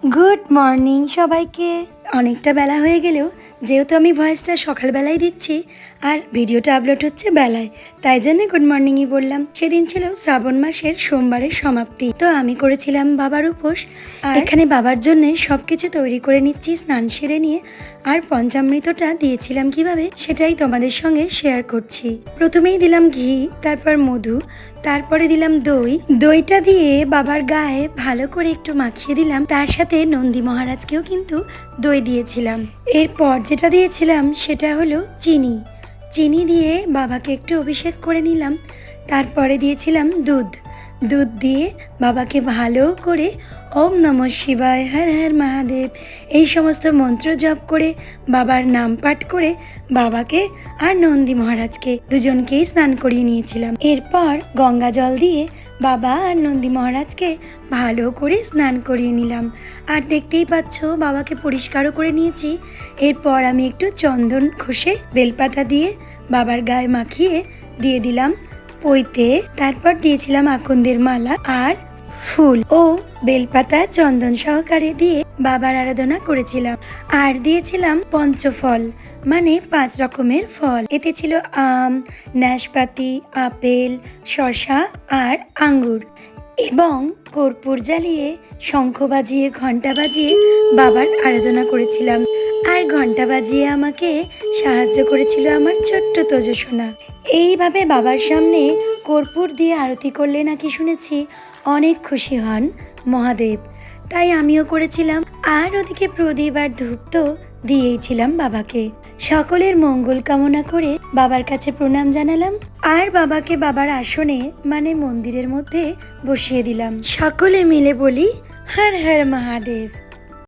Good morning সবাইকে। অনেকটা বেলা হয়ে গেলেও যেহেতু আমি ভয়েসটা সকালবেলায় দিচ্ছি আর ভিডিওটা আপলোড হচ্ছে বেলায়, তাই জন্য গুড মর্নিংই বললাম। সেদিন ছিল শ্রাবণ মাসের সোমবারের সমাপ্তি, তো আমি করেছিলাম বাবার উপোস। আর এখানে বাবার জন্য সবকিছু তৈরি করে নিচ্ছি স্নান সেরে নিয়ে। আর পঞ্চামৃতটা দিয়েছিলাম কিভাবে সেটাই তোমাদের সঙ্গে শেয়ার করছি। প্রথমেই দিলাম ঘি, তারপর মধু, তারপরে দিলাম দই। দইটা দিয়ে বাবার গায়ে ভালো করে একটু মাখিয়ে দিলাম, তার সাথে নন্দী মহারাজকেও কিন্তু দই দিয়েছিলাম। এরপর যেটা দিয়েছিলাম সেটা হলো চিনি। চিনি দিয়ে বাবাকে একটু অভিষেক করে নিলাম। তারপরে দিয়েছিলাম দুধ। দুধ দিয়ে বাবাকে ভালো করে ওম নমঃ শিবায়, হর হর মহাদেব এই সমস্ত মন্ত্র জপ করে বাবার নাম পাঠ করে বাবাকে আর নন্দী মহারাজকে দুজনকেই স্নান করিয়ে নিয়েছিলাম। এরপর গঙ্গা জল দিয়ে বাবা আর নন্দী মহারাজকে ভালো করে স্নান করিয়ে নিলাম। আর দেখতেই পাচ্ছ বাবাকে পরিষ্কারও করে নিয়েছি। এরপর আমি একটু চন্দন ঘষে বেলপাতা দিয়ে বাবার গায়ে মাখিয়ে দিয়ে দিলাম পইতে। তারপর দিয়েছিলাম আকন্দের মালা আর ফুল ও বেলপাতা চন্দন সহকারে দিয়ে বাবার আরাধনা করেছিলাম। আর দিয়েছিলাম পঞ্চফল, মানে 5 রকমের ফল। এতে ছিল আম, নাশপাতি, আপেল, শসা আর আঙ্গুর। এবং কর্পূর জ্বালিয়ে, শঙ্খ বাজিয়ে, ঘন্টা বাজিয়ে বাবার আরাধনা করেছিলাম। আর ঘন্টা বাজিয়ে আমাকে সাহায্য করেছিল আমার ছোট্ট তোজসোনা। এইভাবে বাবার সামনে কর্পূর দিয়ে আরতি করলে নাকি শুনেছি অনেক খুশি হন মহাদেব, তাই আমিও করেছিলাম। আর ওদিকে প্রদীপ আর ধূপ তো দিয়েইছিলাম বাবাকে। সকলের মঙ্গল কামনা করে বাবার কাছে প্রণাম জানালাম আর বাবাকে বাবার আসনে মানে মন্দিরের মধ্যে বসিয়ে দিলাম। সকলে মিলে বলি হর হর মহাদেব।